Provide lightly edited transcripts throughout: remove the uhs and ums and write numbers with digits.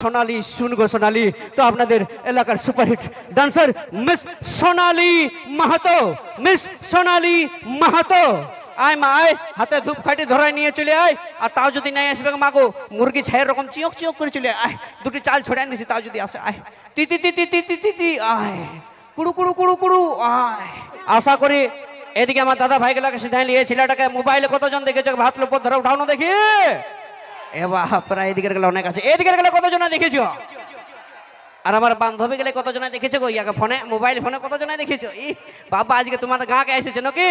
সোনালী শুনগো সোনালী। তো আপনাদের এলাকার সুপারহিট ডান্সার মিস সোনালী মাহাতো, মিস সোনালী মাহাতো। আয় মা আয়, হাতে ধূপকাঠি ধরায় নিয়ে চলে আয়। আর তাও যদি নাই আসবে মাগো, মুরগি ছায়ের রকম চিয়ক চিয়ক করে চলে আয়। দুটি চাল ছড়াই দিয়েছি, তাও যদি আসে আয়। তি তি তি তি তি তি তি তি আয়, কুড়ু কুড়ু কুড়ু কুড়ু আয়। আশা করি এদিকে আমার দাদা ভাইগুলাকে সিধাই নিয়ে ছেলেটাকে মোবাইলে কতজন দেখেছে, ভাত লোপ ধরে উঠানো দেখি। এবার প্রায় এদিকের গেলে অনেক আছে, এদিকের গেলে কতজন দেখেছো? আর আমার বান্ধবী গেলে কতজন দেখেছো গো? ইয়াকে ফোনে, মোবাইল ফোনে কতজন দেখেছো? ই বাবা, আজকে তোমাদের গাঁকে এসেছে নাকি?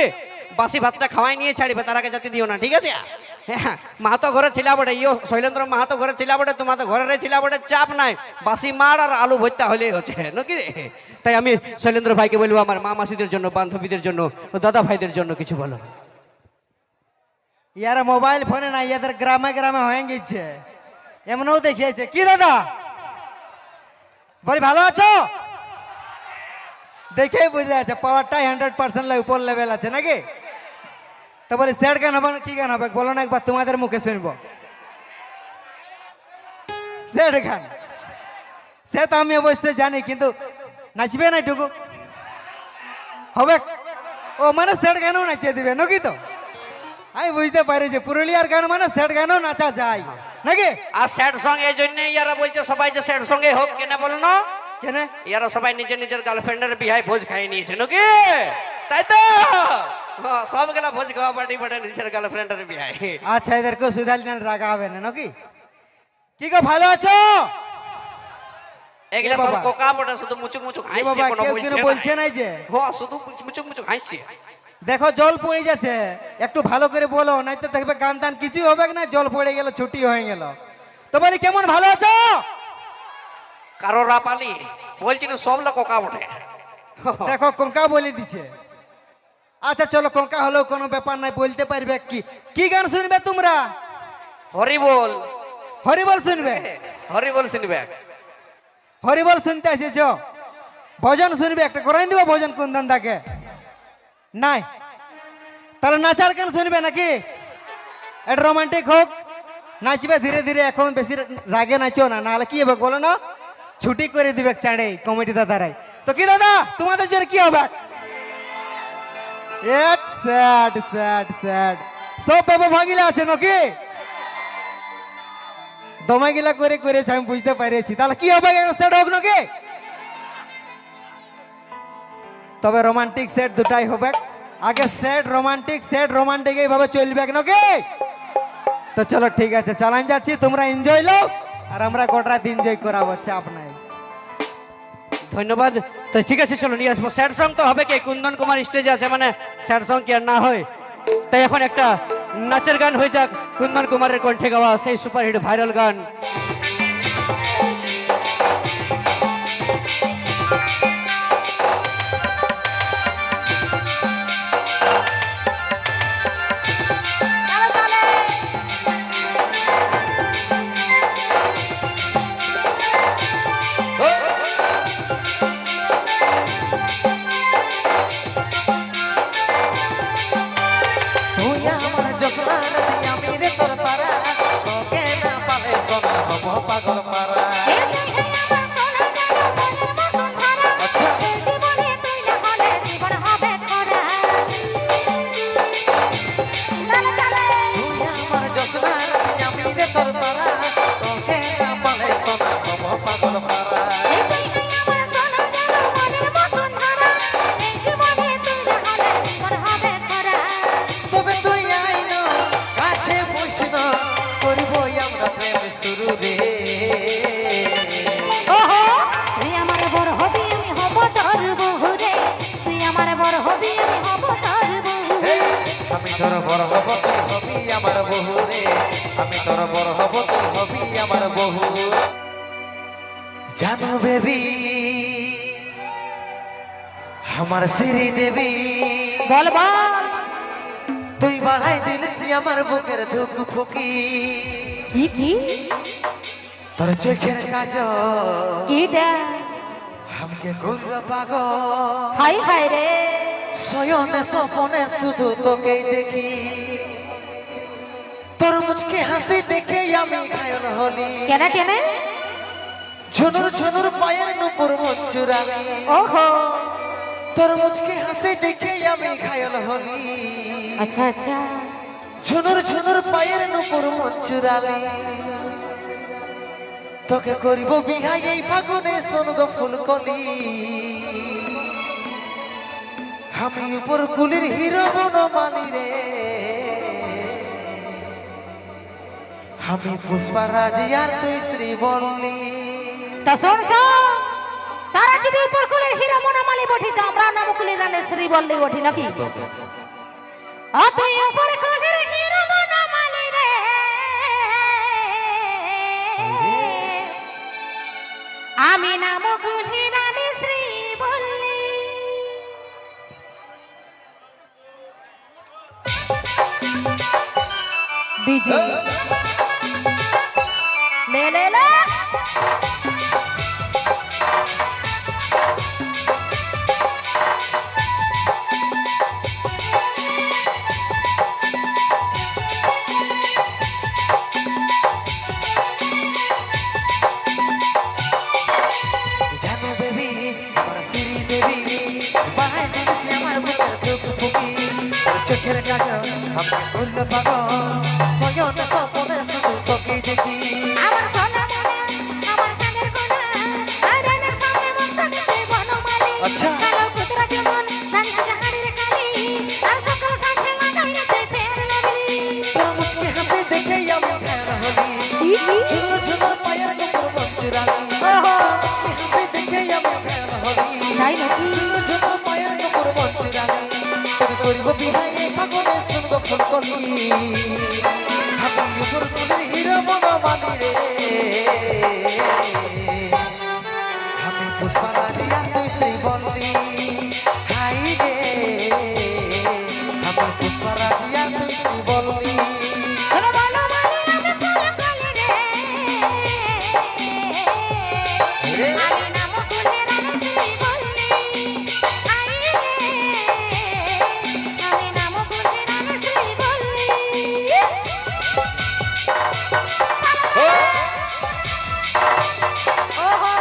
বাসি ভাতটা খাওয়াই নিয়ে ছাড়িবে, তার আগে যাতে দিও না, ঠিক আছে? হ্যাঁ, মাহাতো ঘরে ছিলা বটে, ইয়ো শৈলেন্দ্র মাহাতো ঘরে ছিলা বটে, তোমাদের ঘরে ছিলা বটে, চাপ নাই। বাসি মার আর আলু ভর্তা হলেই হচ্ছে নাকি রে? তাই আমি শৈলেন্দ্র ভাইকে বলবো আমার মা মাসিদের জন্য, বান্ধবীদের জন্য, দাদা ভাইদের জন্য কিছু বলো। ইয়ারা মোবাইল ফোনে না, ইয়াদের গ্রামে গ্রামে হয়ে গেছে, এমনও দেখিয়েছে। কি দাদা বলি ভালো আছো? দেখেই বুঝে আছে পাওয়ারটাই 100% উপর লেভেল আছে নাকি? তো বলি স্যাড গান হবে কি গান হবে বলো না একবার, তোমাদের মুখে শুনবো। স্যাড গান সে তো আমি অবশ্যই জানি, কিন্তু নাচবে না এটুকু হবে? ও মানে স্যাড গানও নাচিয়ে দিবে নাকি? তো আমি বুঝতে পারি যে পুরুলিয়ার গান মানে স্যাড গানও নাচা যায় নাকি? আর স্যাড সং এই জন্য ইয়ারা বলছে সবাই যে স্যাড সঙ্গে হোক, কেন বলো না? কেন? ইয়ারা সবাই নিজের নিজের গার্লফ্রেন্ডের বিহায় ভোজ খাইয়ে নিয়েছে নাকি? তাই তো সব গেলা ভোজ খাওয়া পার্টি পার্টি নিজের গার্লফ্রেন্ডের বিহায়। আচ্ছা, এদেরকেও সুধাল রাগা হবে না নাকি? কি গো ভালো আছো? এগুলা সব কোকা বটে, শুধু মুচুক মুচুক হাসছে, কোনো বলছে নাই যে শুধু মুচুক মুচুক হাসছে। দেখো জল পড়ে যাচ্ছে, একটু ভালো করে বলো, নাই তো দেখবে গান টান কিছুই হবে না, জল পড়ে গেল, ছুটি হয়ে গেল। তো বলি কেমন ভালো আছো? কারো রাপালি বলছি না, সব লোক কোকা বটে। দেখো কঙ্কা বলে দিছে। আচ্ছা চলো, কঙ্কা হলেও কোনো ব্যাপার নাই, বলতে পারবে। কি কি গান শুনবে তোমরা? হরিবোল। হরিবল শুনবে? হরিবোল শুনবে? হরিবল শুনতে এসেছ? ভজন শুনবে? একটা করাই দিব ভজন কোন দান থাকে নাই? তাহলে নাচার গান শুনবে নাকি? এটা রোমান্টিক হোক, নাচবে ধীরে ধীরে, এখন বেশি রাগে নাচো না, নাহলে কি হবে বলো না, ছুটি করে দিবে চাঁড়ে কমিটি দাদারাই। তো কি দাদা তোমাদের জন্য কি হবে? স্যাড স্যাড স্যাড সব বাবা ভাগিলা আছে নাকি? দমাগিলা করে করেছে, আমি বুঝতে পেরেছি। তাহলে কি হবে, একটা সেট হোক নাকি? তবে রোমান্টিক সেট দুটাই হবে, আগে সেট রোমান্টিক এইভাবে চলবে নাকি? তো চলো ঠিক আছে, চালান যাচ্ছি, তোমরা এনজয় লো আর আমরা গোটা রাত এনজয় করাবো, চাপ নাই। ধন্যবাদ। তো ঠিক আছে, চলো নিয়ে আসবো। স্যাড সং তো হবে কি, কুন্দন কুমার স্টেজে আছে, মানে স্যাড সং কি আর না হয়? তাই এখন একটা নাচের গান হয়ে যাক, কুন্দন কুমারের কণ্ঠে গাওয়া সেই সুপারহিট ভাইরাল গান। পাগল পারা তোর বড় হব তুই হবি আমার বহু রে, আমি তোর বড় হব তুই হবি আমার বহু। জানো বেবি আমার শ্রী দেবী, বল বল, তুই বাড়াই দিলিস আমার বুকের ধুক ফুকি, তোর চোখের কাজল আমাকে করবে পাগল। হাই হাই রে, শয়নে স্বপনে শুধু তোকেই দেখি, তোর মুচকি হাসি দেখে আমি ঘায়ল হলি। কেন কেন? ঝুনুর ঝুনুর পায়ের নুপুর মঞ্চুরানি ওহো তোর মুচকে হাসি দেখে আমি ঘায়ল হলি আচ্ছা আচ্ছা ঝুনুর ঝুনুর পায়ের নুপুর মঞ্চুরানি তোকে করিব বিহাই এই ফাগুনে সোনগ ফুলকলি আমি উপর কুলির হিরো বনমালী রে আমি পুষ্পারাজ আর তুই শ্রীবল্লী তা শোন তারা যদি উপরকুলের হীরা মনামালি বঠি তো আমরা নামকুলের রানে শ্রীবল্লী বঠি নাকি তুই উপরকুলের হীরা মনামালি রে আমি নামকুলের রানে শ্রীবল্লী ডিজে লে লে লে জানো বেবি আমার শ্রী দেবী বাহাই দিয়েছি আমার বুকের দুঃখ ফুকি চোখের কাজল আমাকে করলো পাগল সয়ন স্বপনে শুধু তোকে দেখি আমার সোনা মোনা আমার চাঁদের কোনা আয়রানের সামনে মুক্তা দিতে বনমালী আচ্ছা। কালো কুতরা কেমন জানিস জাহাড়ির কালি আর সকল সাথে লাগাই রাতে ফের লাগলি তোর মুচকি হাসি দেখে আমি ফের হলি ঝুনুর ঝুনুর পায়ের নুপুর মঞ্চুরানি তোর মুচকি হাসি দেখে আমি ফের হলি তাই নাকি ঝুনুর ঝুনুর পায়ের নুপুর মঞ্চুরানি তোকে করিব বিহাই এই ফাগুনে শুনব ফুলকলি আমি উপর কুলির হিরো বনমালী রে আমি পুষ্পারাজ আর তুই শ্রীবল্লী হাই রে আমি পুষ্পারাজ আর তুই শ্রীবল্লী শোনো বনমালী আমি ফুলে ফুলে রে আমি নাম কুলে রানে শ্রীবল্লী আই রে আমি নাম কুলে রানে শ্রীবল্লী ওহো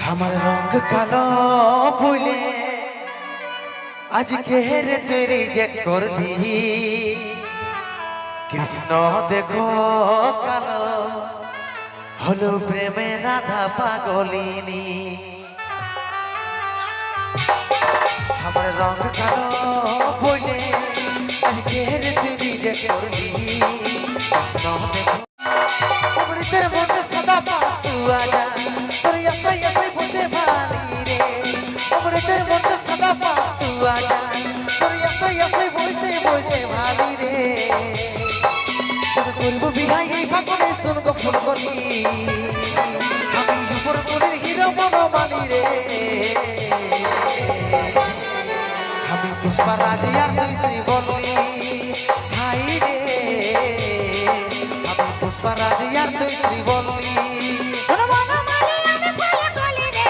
আমার রঙ কালো বলে আজকে রে তুই রিজেক্ট করলি কৃষ্ণ দেখো কালো হলো প্রেমে রাধা পাগলিনী আমার রঙ কালো বলে আজকে রে তুই রিজেক্ট করলি কৃষ্ণ দেখো অমৃতের মধ্যে সদা পাস তু আজা তোর এসাই এসাই বসে ভালি রে অমৃতের মধ্যে সদা পাস তু আজা তোর এসাই এসাই বসে বসে ভালি রে তোর করব বিহাই এই ফাগুনে শুনব ফুলকলি আমি উপর কুলির হিরো বনমালী রে আমি পুষ্পারাজ আর তুই শ্রীবল্লী হাই রে আমি পুষ্পারাজ আর তুই শ্রীবল্লী শোনো বনমালী আমি ফুলে ফুলে রে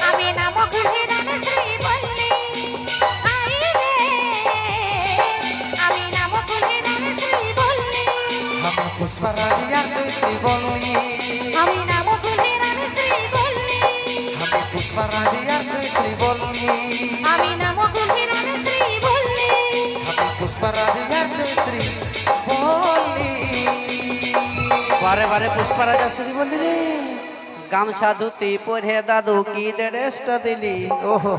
আমি নাম কুলে রানে শ্রীবল্লী আই রে আমি নাম কুলে রানে শ্রীবল্লী আমি পুষ্পারাজ আর তুই শ্রীবল্লী আমি নাম কুলে রানে শ্রীবল্লী আমি পুষ্পারাজ আর তুই শ্রীবল্লী আমি নাম কুলে রানে শ্রীবল্লী আমি পুষ্পারাজ আর তুই শ্রীবল্লী বারে বারে পুষ্পারাজা শ্রী বললি রে গামছা ধুতি পরে দাদু কি ড্রেসটা দিলি ওহো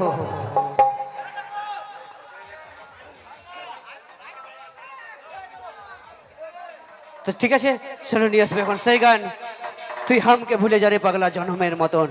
তো ঠিক আছে শুনে নিয়ে আসবে এখন সেই গান তুই হামকে ভুলে যা রে পাগলা জনমের মতন